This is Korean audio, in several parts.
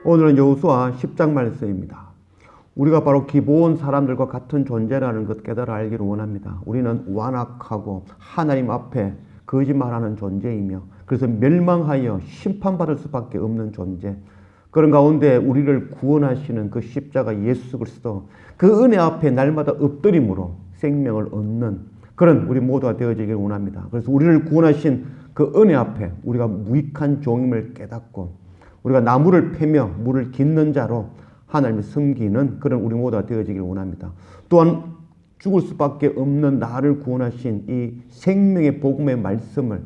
오늘은 여호수아 10장 말씀입니다. 우리가 바로 기브온 사람들과 같은 존재라는 것 깨달아 알기를 원합니다. 우리는 완악하고 하나님 앞에 거짓말하는 존재이며 그래서 멸망하여 심판받을 수밖에 없는 존재. 그런 가운데 우리를 구원하시는 그 십자가 예수 그리스도, 그 은혜 앞에 날마다 엎드림으로 생명을 얻는 그런 우리 모두가 되어지기를 원합니다. 그래서 우리를 구원하신 그 은혜 앞에 우리가 무익한 종임을 깨닫고 우리가 나무를 패며 물을 깃는 자로 하나님을 섬기는 그런 우리 모두가 되어지기를 원합니다. 또한 죽을 수밖에 없는 나를 구원하신 이 생명의 복음의 말씀을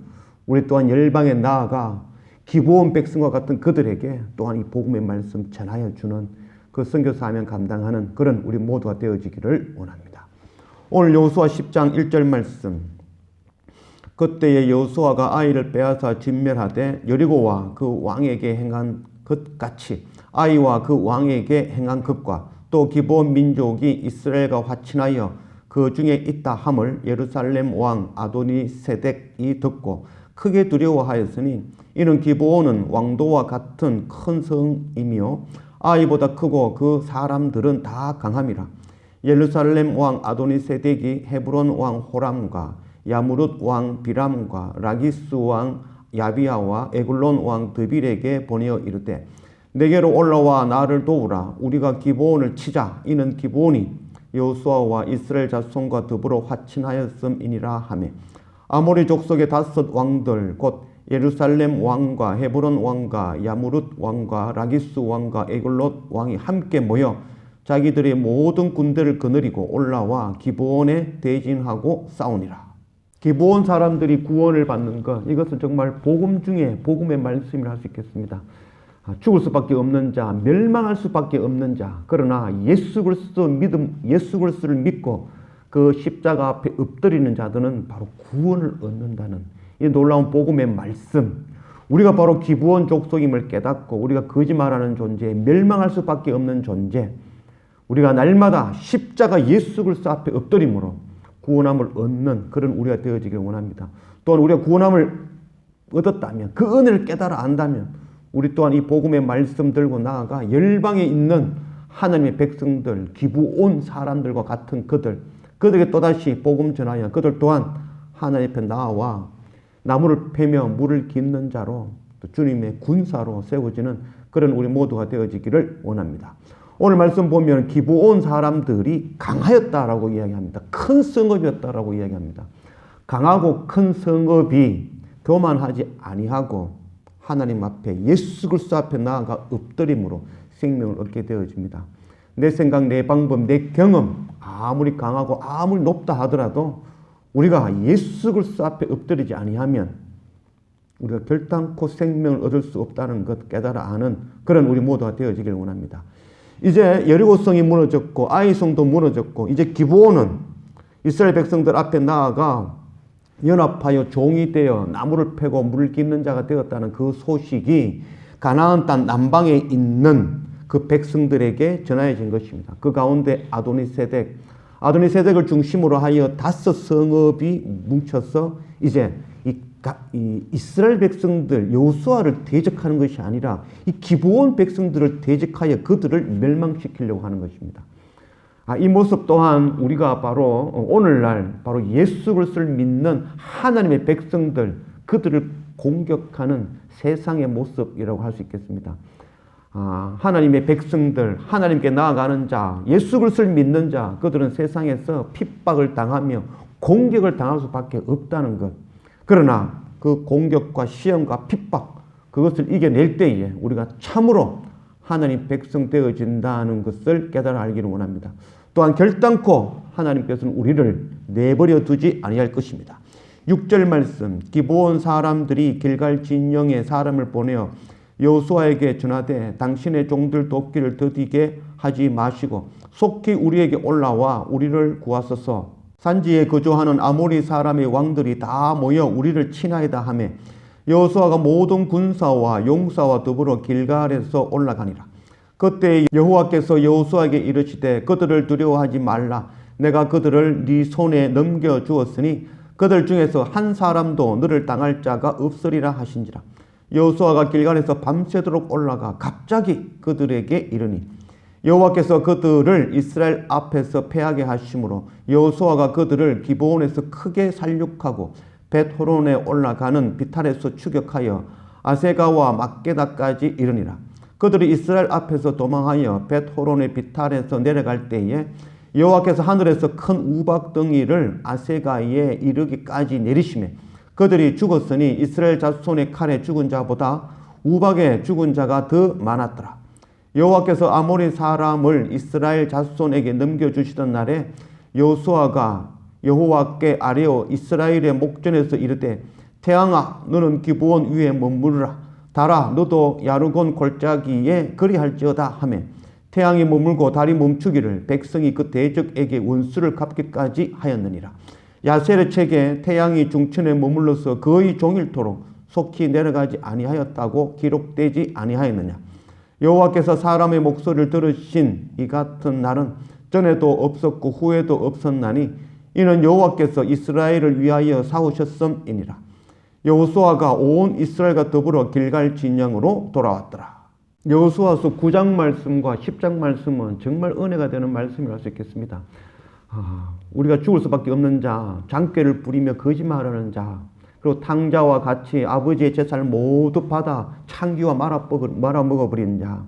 우리 또한 열방에 나아가 기브온 백성과 같은 그들에게 또한 이 복음의 말씀 전하여 주는 그 선교 사명 감당하는 그런 우리 모두가 되어지기를 원합니다. 오늘 여호수아 10장 1절 말씀. 그때에 여호수아가 아이를 빼앗아 진멸하되 여리고와 그 왕에게 행한 것 같이 아이와 그 왕에게 행한 것과 또 기브온 민족이 이스라엘과 화친하여 그 중에 있다 함을 예루살렘 왕 아도니세덱이 듣고 크게 두려워하였으니 이는 기브온은 왕도와 같은 큰 성이며 아이보다 크고 그 사람들은 다 강함이라. 예루살렘 왕 아도니세덱이 헤브론 왕 호람과 야무룻 왕 비람과 라기스 왕 야비야와 에글론 왕 드빌에게 보내어 이르되 내게로 올라와 나를 도우라. 우리가 기브온을 치자. 이는 기브온이 여호수아와 이스라엘 자손과 더불어 화친하였음이니라 하매 아모리 족속의 5 왕들 곧 예루살렘 왕과 헤브론 왕과 야무룻 왕과 라기스 왕과 에글롯 왕이 함께 모여 자기들의 모든 군대를 거느리고 올라와 기브온에 대진하고 싸우니라. 기브온 사람들이 구원을 받는 것, 이것은 정말 복음 중에 복음의 말씀이라 할 수 있겠습니다. 죽을 수밖에 없는 자, 멸망할 수밖에 없는 자, 그러나 예수 그리스도를 믿고 그 십자가 앞에 엎드리는 자들은 바로 구원을 얻는다는 이 놀라운 복음의 말씀. 우리가 바로 기브온 족속임을 깨닫고 우리가 거짓말하는 존재, 멸망할 수밖에 없는 존재, 우리가 날마다 십자가 예수 그리스도 앞에 엎드림으로 구원함을 얻는 그런 우리가 되어지길 원합니다. 또한 우리가 구원함을 얻었다면, 그 은혜를 깨달아 안다면 우리 또한 이 복음의 말씀 들고 나아가 열방에 있는 하나님의 백성들, 기브온 사람들과 같은 그들에게 또다시 복음 전하여 그들 또한 하나님 앞에 나와 나무를 패며 물을 깃는 자로 또 주님의 군사로 세워지는 그런 우리 모두가 되어지기를 원합니다. 오늘 말씀 보면 기브온 사람들이 강하였다라고 이야기합니다. 큰 성읍이었다라고 이야기합니다. 강하고 큰 성읍이 교만하지 아니하고 하나님 앞에 예수 그리스도 앞에 나아가 엎드림으로 생명을 얻게 되어집니다. 내 생각, 내 방법, 내 경험 아무리 강하고 아무리 높다 하더라도 우리가 예수 그리스도 앞에 엎드리지 아니하면 우리가 결단코 생명을 얻을 수 없다는 것 깨달아 아는 그런 우리 모두가 되어지길 원합니다. 이제 여리고성이 무너졌고 아이성도 무너졌고 이제 기브온은 이스라엘 백성들 앞에 나아가 연합하여 종이 되어 나무를 패고 물을 깃는 자가 되었다는 그 소식이 가나안 땅 남방에 있는 그 백성들에게 전해진 것입니다. 그 가운데 아도니세덱을 중심으로 하여 5 성읍이 뭉쳐서 이제 이 이스라엘 백성들 여호수아를 대적하는 것이 아니라 이 기브온 백성들을 대적하여 그들을 멸망시키려고 하는 것입니다. 이 모습 또한 우리가 바로 오늘날 바로 예수 그리스도를 믿는 하나님의 백성들, 그들을 공격하는 세상의 모습이라고 할 수 있겠습니다. 하나님의 백성들, 하나님께 나아가는 자, 예수 그리스도를 믿는 자, 그들은 세상에서 핍박을 당하며 공격을 당할 수밖에 없다는 것. 그러나 그 공격과 시험과 핍박, 그것을 이겨낼 때에 우리가 참으로 하나님 백성 되어진다는 것을 깨달아 알기를 원합니다. 또한 결단코 하나님께서는 우리를 내버려 두지 아니할 것입니다. 6절 말씀, 기브온 사람들이 길갈 진영에 사람을 보내어 여호수아에게 전하되 당신의 종들 돕기를 더디게 하지 마시고 속히 우리에게 올라와 우리를 구하소서. 산지에 거주하는 아모리 사람의 왕들이 다 모여 우리를 친하이다 하며 여호수아가 모든 군사와 용사와 더불어 길갈에서 올라가니라. 그때 여호와께서 여호수아에게 이르시되 그들을 두려워하지 말라. 내가 그들을 네 손에 넘겨 주었으니 그들 중에서 한 사람도 너를 당할 자가 없으리라 하신지라. 여호수아가 길갈에서 밤새도록 올라가 갑자기 그들에게 이르니 여호와께서 그들을 이스라엘 앞에서 패하게 하심으로 여호수아가 그들을 기브온에서 크게 살육하고 벳호론에 올라가는 비탈에서 추격하여 아세가와 막게다까지 이르니라. 그들이 이스라엘 앞에서 도망하여 벳호론의 비탈에서 내려갈 때에 여호와께서 하늘에서 큰 우박덩이를 아세가에 이르기까지 내리시매 그들이 죽었으니 이스라엘 자손의 칼에 죽은 자보다 우박에 죽은 자가 더 많았더라. 여호와께서 아모리 사람을 이스라엘 자손에게 넘겨주시던 날에 여호수아가 여호와께 아뢰어 이스라엘의 목전에서 이르되 태양아 너는 기브온 위에 머무르라. 달아 너도 야르곤 골짜기에 그리할지어다 하며 태양이 머물고 달이 멈추기를 백성이 그 대적에게 원수를 갚기까지 하였느니라. 야셀의 책에 태양이 중천에 머물러서 거의 종일토록 속히 내려가지 아니하였다고 기록되지 아니하였느냐. 여호와께서 사람의 목소리를 들으신 이 같은 날은 전에도 없었고 후에도 없었나니 이는 여호와께서 이스라엘을 위하여 싸우셨음이니라. 여호수아가 온 이스라엘과 더불어 길갈 진영으로 돌아왔더라. 여호수아서 9장 말씀과 10장 말씀은 정말 은혜가 되는 말씀이라고 할 수 있겠습니다. 우리가 죽을 수밖에 없는 자, 장꾀를 부리며 거짓말하는 자, 그리고 탕자와 같이 아버지의 제사를 모두 받아 창기와 말아먹어버린 자,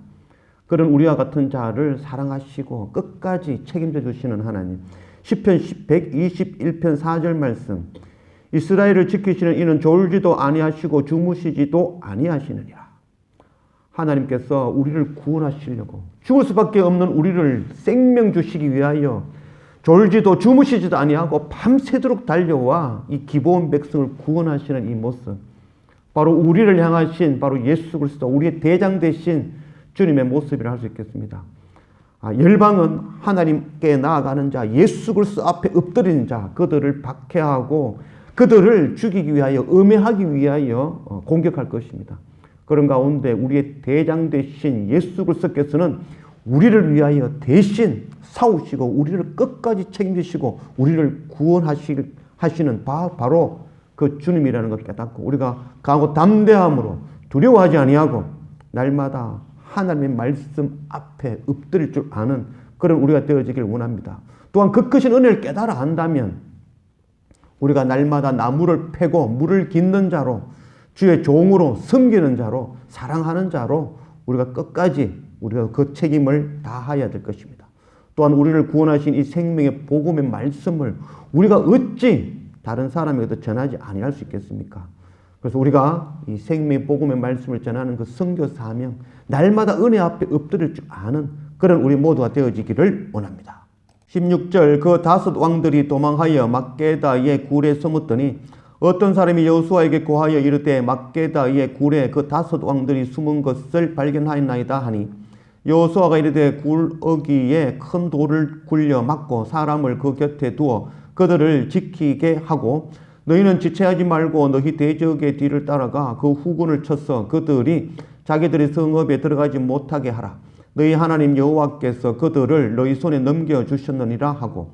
그런 우리와 같은 자를 사랑하시고 끝까지 책임져 주시는 하나님. 시편 121편 4절 말씀, 이스라엘을 지키시는 이는 졸지도 아니하시고 주무시지도 아니하시느니라. 하나님께서 우리를 구원하시려고 죽을 수밖에 없는 우리를 생명 주시기 위하여 졸지도 주무시지도 아니하고 밤새도록 달려와 이 기브온 백성을 구원하시는 이 모습, 바로 우리를 향하신 바로 예수 그리스도, 우리의 대장 되신 주님의 모습이라 할 수 있겠습니다. 열방은 하나님께 나아가는 자, 예수 그리스도 앞에 엎드리는 자, 그들을 박해하고 그들을 죽이기 위하여, 음해하기 위하여 공격할 것입니다. 그런 가운데 우리의 대장 되신 예수 그리스도께서는 우리를 위하여 대신 싸우시고 우리를 끝까지 책임지시고 우리를 구원하시는 바로 그 주님이라는 것을 깨닫고 우리가 강하고 담대함으로 두려워하지 아니하고 날마다 하나님의 말씀 앞에 엎드릴 줄 아는 그런 우리가 되어지길 원합니다. 또한 그 크신 은혜를 깨달아 안다면 우리가 날마다 나무를 패고 물을 깃는 자로, 주의 종으로 섬기는 자로, 사랑하는 자로 우리가 끝까지 우리가 그 책임을 다해야 될 것입니다. 또한 우리를 구원하신 이 생명의 복음의 말씀을 우리가 어찌 다른 사람에게도 전하지 아니할 수 있겠습니까? 그래서 우리가 이 생명의 복음의 말씀을 전하는 그 선교 사명, 날마다 은혜 앞에 엎드릴 줄 아는 그런 우리 모두가 되어지기를 원합니다. 16절, 그 다섯 왕들이 도망하여 막게다의 굴에 숨었더니 어떤 사람이 여호수아에게 고하여 이르되 막게다의 굴에 그 다섯 왕들이 숨은 것을 발견하였나이다 하니 여호수아가 이르되 굴 어귀에 큰 돌을 굴려 막고 사람을 그 곁에 두어 그들을 지키게 하고 너희는 지체하지 말고 너희 대적의 뒤를 따라가 그 후군을 쳐서 그들이 자기들의 성읍에 들어가지 못하게 하라. 너희 하나님 여호와께서 그들을 너희 손에 넘겨주셨느니라 하고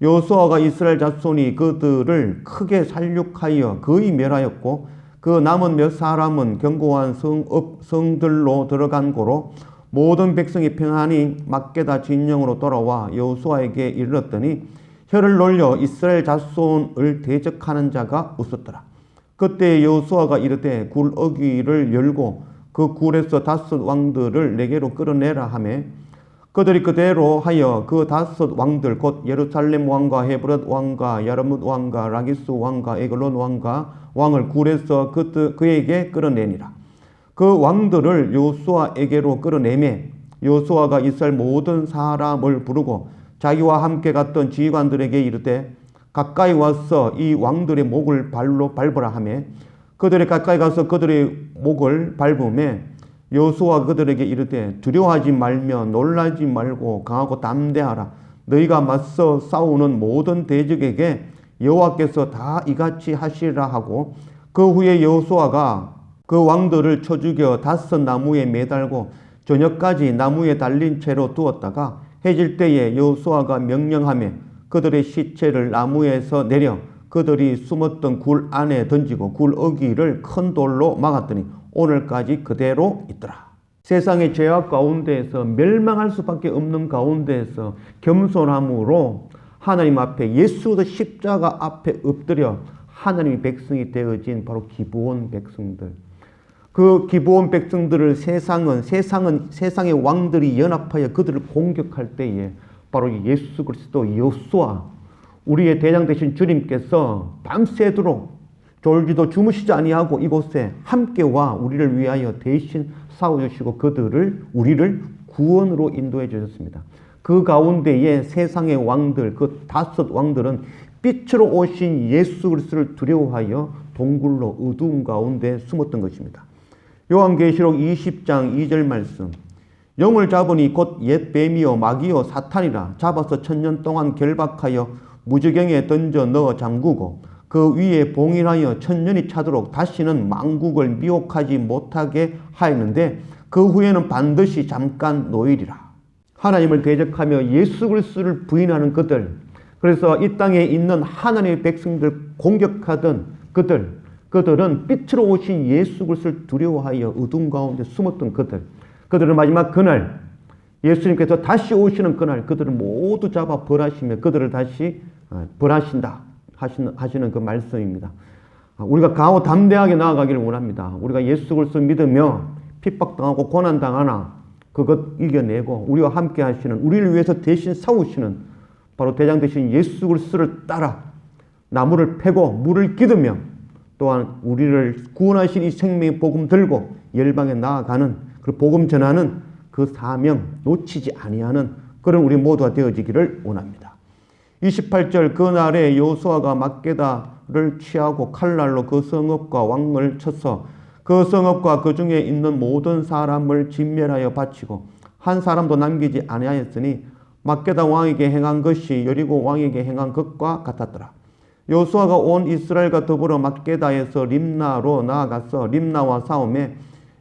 여호수아가 이스라엘 자손이 그들을 크게 살육하여 거의 멸하였고 그 남은 몇 사람은 견고한 성들로 들어간 고로 모든 백성이 평안히 막게다 진영으로 돌아와 여호수아에게 이르렀더니 혀를 놀려 이스라엘 자손을 대적하는 자가 없었더라. 그때 여호수아가 이르되 굴 어귀를 열고 그 굴에서 다섯 왕들을 내게로 끌어내라 하매 그들이 그대로 하여 그 다섯 왕들 곧 예루살렘 왕과 헤브론 왕과 야르뭇 왕과 라기스 왕과 에글론 왕을 굴에서 그에게 끌어내니라. 그 왕들을 여호수아에게로 끌어내매 여호수아가 이스라엘 모든 사람을 부르고 자기와 함께 갔던 지휘관들에게 이르되 가까이 와서 이 왕들의 목을 발로 밟으라 하며 그들이 가까이 가서 그들의 목을 밟으매 여호수아가 그들에게 이르되 두려워하지 말며 놀라지 말고 강하고 담대하라. 너희가 맞서 싸우는 모든 대적에게 여호와께서 다 이같이 하시리라 하고 그 후에 여호수아가 그 왕들을 쳐 죽여 다섯 나무에 매달고 저녁까지 나무에 달린 채로 두었다가 해질 때에 여호수아가 명령하며 그들의 시체를 나무에서 내려 그들이 숨었던 굴 안에 던지고 굴 어귀를 큰 돌로 막았더니 오늘까지 그대로 있더라. 세상의 죄악 가운데에서 멸망할 수밖에 없는 가운데에서 겸손함으로 하나님 앞에 예수 그리스도 십자가 앞에 엎드려 하나님의 백성이 되어진 바로 기브온 백성들. 그 기브온 백성들을 세상의 왕들이 연합하여 그들을 공격할 때에 바로 예수 그리스도 여호수아 우리의 대장 되신 주님께서 밤새도록 졸지도 주무시지 아니하고 이곳에 함께 와 우리를 위하여 대신 싸워주시고 우리를 구원으로 인도해 주셨습니다. 그 가운데에 세상의 왕들, 그 5 왕들은 빛으로 오신 예수 그리스도를 두려워하여 동굴로 어두운 가운데 숨었던 것입니다. 요한계시록 20장 2절 말씀. 영을 잡으니 곧 옛 뱀이요 마귀요 사탄이라 잡아서 1000년 동안 결박하여 무저경에 던져 넣어 잠그고 그 위에 봉인하여 1000년이 차도록 다시는 만국을 미혹하지 못하게 하였는데 그 후에는 반드시 잠깐 노일이라. 하나님을 대적하며 예수 그리스도를 부인하는 그들, 그래서 이 땅에 있는 하나님의 백성들 공격하던 그들은 빛으로 오신 예수 그리스도를 두려워하여 어둠 가운데 숨었던 그들은 마지막 그날 예수님께서 다시 오시는 그날 그들을 모두 잡아 벌하시며 그들을 다시 벌하신다 하시는 그 말씀입니다. 우리가 강하고 담대하게 나아가기를 원합니다. 우리가 예수 그리스도 믿으며 핍박당하고 고난당하나 그것 이겨내고 우리와 함께 하시는, 우리를 위해서 대신 싸우시는 바로 대장 되신 예수 그리스도를 따라 나무를 패고 물을 기두며 또한 우리를 구원하신 이 생명의 복음 들고 열방에 나아가는, 그 복음 전하는 그 사명 놓치지 아니하는 그런 우리 모두가 되어지기를 원합니다. 28절 그날에 여호수아가 막게다를 취하고 칼날로 그 성읍과 왕을 쳐서 그 성읍과 그 중에 있는 모든 사람을 진멸하여 바치고 한 사람도 남기지 아니하였으니 막게다 왕에게 행한 것이 여리고 왕에게 행한 것과 같았더라. 여호수아가 온 이스라엘과 더불어 막게다에서 림나로 나아가서 림나와 싸움에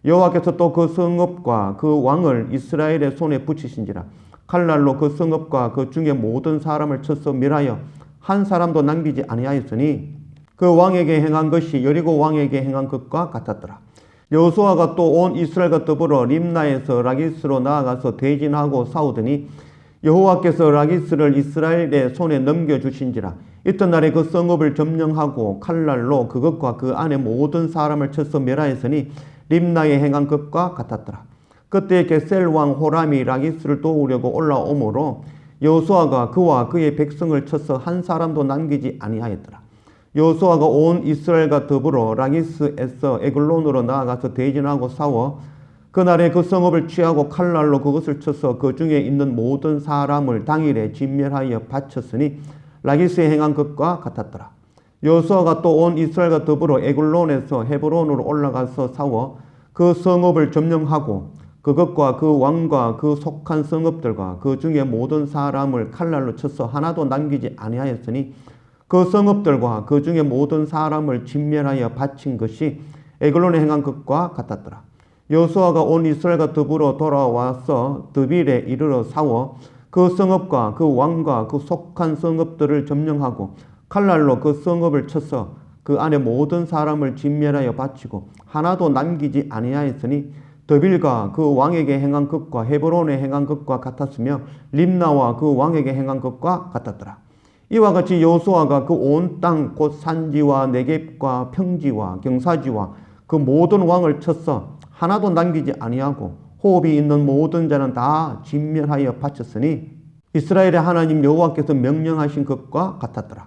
여호와께서 또 그 성읍과 그 왕을 이스라엘의 손에 붙이신지라. 칼날로 그 성읍과 그 중에 모든 사람을 쳐서 멸하여 한 사람도 남기지 아니하였으니 그 왕에게 행한 것이 여리고 왕에게 행한 것과 같았더라. 여호수아가 또 온 이스라엘과 더불어 림나에서 라기스로 나아가서 대진하고 싸우더니 여호와께서 라기스를 이스라엘의 손에 넘겨주신지라. 이튿날에 그 성읍을 점령하고 칼날로 그것과 그 안에 모든 사람을 쳐서 멸하였으니 림나에 행한 것과 같았더라. 그때 게셀 왕 호람이 라기스를 도우려고 올라오므로 여호수아가 그와 그의 백성을 쳐서 한 사람도 남기지 아니하였더라. 여호수아가 온 이스라엘과 더불어 라기스에서 에글론으로 나아가서 대진하고 싸워 그날에 그 성읍을 취하고 칼날로 그것을 쳐서 그 중에 있는 모든 사람을 당일에 진멸하여 바쳤으니 라기스에 행한 것과 같았더라. 여호수아가 또 온 이스라엘과 더불어 에글론에서 헤브론으로 올라가서 싸워 그 성읍을 점령하고 그것과 그 왕과 그 속한 성읍들과 그 중에 모든 사람을 칼날로 쳐서 하나도 남기지 아니하였으니 그 성읍들과 그 중에 모든 사람을 진멸하여 바친 것이 에글론에 행한 것과 같았더라. 여호수아가 온 이스라엘과 더불어 돌아와서 드빌에 이르러 싸워 그 성읍과 그 왕과 그 속한 성읍들을 점령하고 칼날로 그 성읍을 쳐서 그 안에 모든 사람을 진멸하여 바치고 하나도 남기지 아니하였으니 드빌과 그 왕에게 행한 것과 헤브론에 행한 것과 같았으며 림나와 그 왕에게 행한 것과 같았더라. 이와 같이 여호수아가 그 온 땅 곧 산지와 네겝과 평지와 경사지와 그 모든 왕을 쳤어 하나도 남기지 아니하고 호흡이 있는 모든 자는 다 진멸하여 바쳤으니 이스라엘의 하나님 여호와께서 명령하신 것과 같았더라.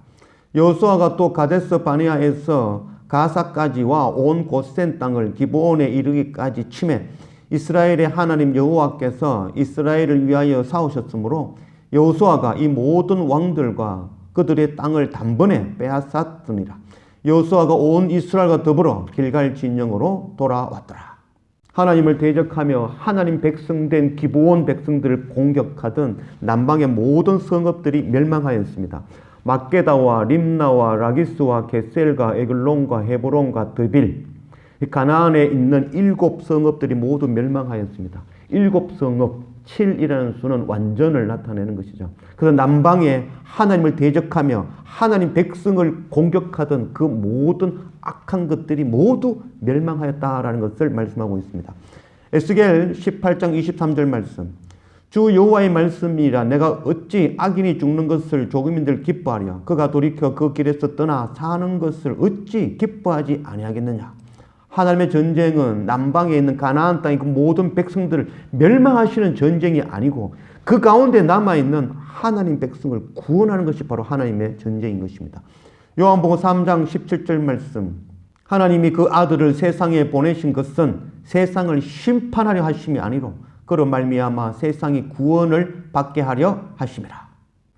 여호수아가 또 가데스 바네아에서 가사까지와 온 고센 땅을 기브온에 이르기까지 치매 이스라엘의 하나님 여호와께서 이스라엘을 위하여 싸우셨으므로 여호수아가 이 모든 왕들과 그들의 땅을 단번에 빼앗았더니라. 여호수아가 온 이스라엘과 더불어 길갈 진영으로 돌아왔더라. 하나님을 대적하며 하나님 백성된 기브온 백성들을 공격하던 남방의 모든 성읍들이 멸망하였습니다. 막게다와 림나와 라기스와 게셀과 에글론과 헤브론과 드빌, 가나안에 있는 7 성읍들이 모두 멸망하였습니다. 7 성읍, 7이라는 수는 완전을 나타내는 것이죠. 그래서 남방에 하나님을 대적하며 하나님 백성을 공격하던 그 모든 악한 것들이 모두 멸망하였다라는 것을 말씀하고 있습니다. 에스겔 18장 23절 말씀. 주 여호와의 말씀이라 내가 어찌 악인이 죽는 것을 조금인들 기뻐하랴. 그가 돌이켜 그 길에서 떠나 사는 것을 어찌 기뻐하지 아니하겠느냐. 하나님의 전쟁은 남방에 있는 가나안 땅의 그 모든 백성들을 멸망하시는 전쟁이 아니고 그 가운데 남아있는 하나님 백성을 구원하는 것이 바로 하나님의 전쟁인 것입니다. 요한복음 3장 17절 말씀. 하나님이 그 아들을 세상에 보내신 것은 세상을 심판하려 하심이 아니로 그로 말미암아 세상이 구원을 받게 하려 하심이라.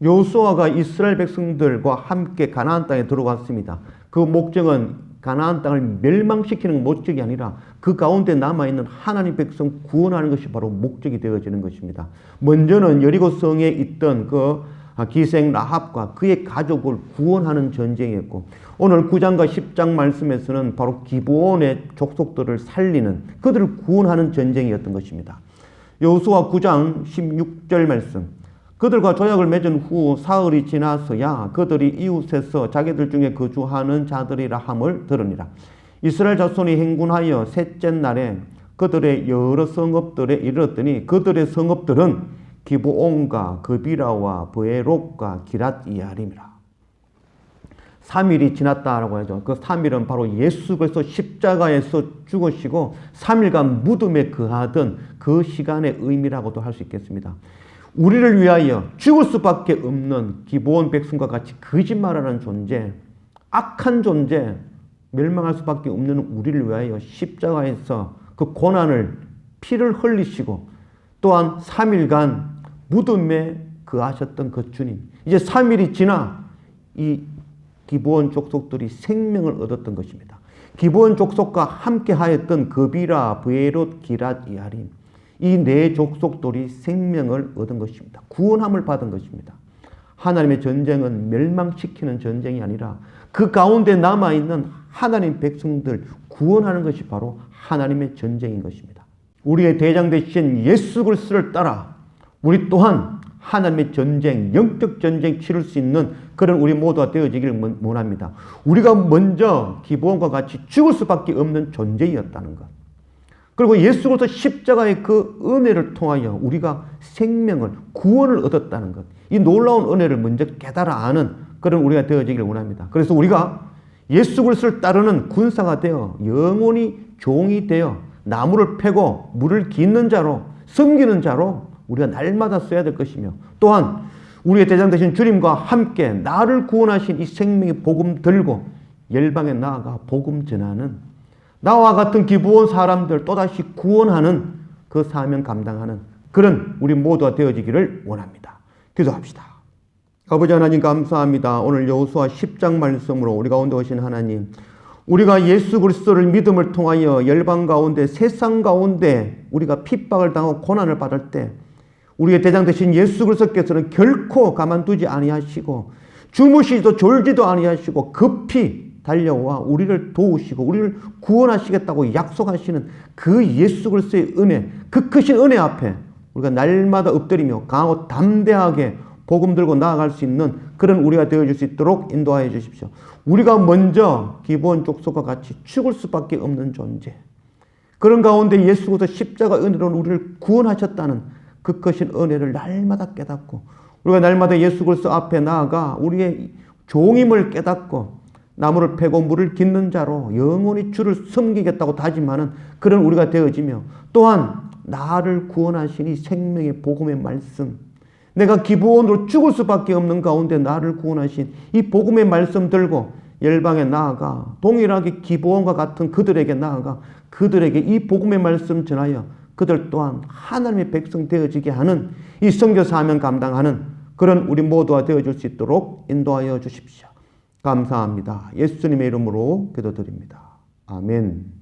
여호수아가 이스라엘 백성들과 함께 가나안 땅에 들어갔습니다. 그 목적은 가나안 땅을 멸망시키는 목적이 아니라 그 가운데 남아있는 하나님 백성 구원하는 것이 바로 목적이 되어지는 것입니다. 먼저는 여리고 성에 있던 그 기생 라합과 그의 가족을 구원하는 전쟁이었고, 오늘 9장과 10장 말씀에서는 바로 기브온의 족속들을 살리는, 그들을 구원하는 전쟁이었던 것입니다. 여호수아 9장 16절 말씀. 그들과 조약을 맺은 후 사흘이 지나서야 그들이 이웃에서 자기들 중에 거주하는 자들이라 함을 들으니라. 이스라엘 자손이 행군하여 셋째 날에 그들의 여러 성읍들에 이르렀더니 그들의 성읍들은 기브온과 그비라와 브에롯과 기랏이야림이라. 3일이 지났다라고 하죠. 그 3일은 바로 예수 그리스도 십자가에서 죽으시고 3일간 무덤에 거하던 그 시간의 의미라고도 할 수 있겠습니다. 우리를 위하여 죽을 수밖에 없는 기브온 백성과 같이 거짓말하는 존재, 악한 존재, 멸망할 수밖에 없는 우리를 위하여 십자가에서 그 고난을, 피를 흘리시고 또한 3일간 무덤에 거하셨던 그 주님, 이제 3일이 지나 이 기브온 족속들이 생명을 얻었던 것입니다. 기브온 족속과 함께 하였던 그비라, 브에롯, 기랏이야림, 이 네 족속들이 생명을 얻은 것입니다. 구원함을 받은 것입니다. 하나님의 전쟁은 멸망시키는 전쟁이 아니라 그 가운데 남아있는 하나님 백성들 구원하는 것이 바로 하나님의 전쟁인 것입니다. 우리의 대장 되신 예수 그리스도를 따라 우리 또한 하나님의 전쟁, 영적 전쟁 치를 수 있는 그런 우리 모두가 되어지기를 원합니다. 우리가 먼저 기브온과 같이 죽을 수밖에 없는 존재였다는 것. 그리고 예수 그리스도 십자가의 그 은혜를 통하여 우리가 생명을, 구원을 얻었다는 것. 이 놀라운 은혜를 먼저 깨달아 아는 그런 우리가 되어지기를 원합니다. 그래서 우리가 예수 그리스도를 따르는 군사가 되어 영원히 종이 되어 나무를 패고 물을 깃는 자로, 섬기는 자로 우리가 날마다 써야 될 것이며, 또한 우리의 대장 되신 주님과 함께 나를 구원하신 이 생명의 복음 들고 열방에 나아가 복음 전하는, 나와 같은 기브온 사람들 또다시 구원하는 그 사명 감당하는 그런 우리 모두가 되어지기를 원합니다. 기도합시다. 아버지 하나님 감사합니다. 오늘 여호수아 10장 말씀으로 우리 가운데 오신 하나님, 우리가 예수 그리스도를 믿음을 통하여 열방 가운데, 세상 가운데 우리가 핍박을 당하고 고난을 받을 때 우리의 대장 되신 예수 그리스도께서는 결코 가만두지 아니하시고 주무시지도 졸지도 아니하시고 급히 달려와 우리를 도우시고 우리를 구원하시겠다고 약속하시는 그 예수 그리스도의 은혜, 그 크신 은혜 앞에 우리가 날마다 엎드리며 강하고 담대하게 복음 들고 나아갈 수 있는 그런 우리가 되어줄 수 있도록 인도하여 주십시오. 우리가 먼저 기브온 족속과 같이 죽을 수밖에 없는 존재, 그런 가운데 예수 그리스도 십자가 은혜로 우리를 구원하셨다는 그 크신 은혜를 날마다 깨닫고 우리가 날마다 예수 그리스도 앞에 나아가 우리의 종임을 깨닫고 나무를 패고 물을 깃는 자로 영원히 주를 섬기겠다고 다짐하는 그런 우리가 되어지며, 또한 나를 구원하신 이 생명의 복음의 말씀, 내가 기브온으로 죽을 수밖에 없는 가운데 나를 구원하신 이 복음의 말씀 들고 열방에 나아가 동일하게 기브온과 같은 그들에게 나아가 그들에게 이 복음의 말씀 전하여 그들 또한 하나님의 백성 되어지게 하는 이 선교 사명 감당하는 그런 우리 모두가 되어줄 수 있도록 인도하여 주십시오. 감사합니다. 예수님의 이름으로 기도드립니다. 아멘.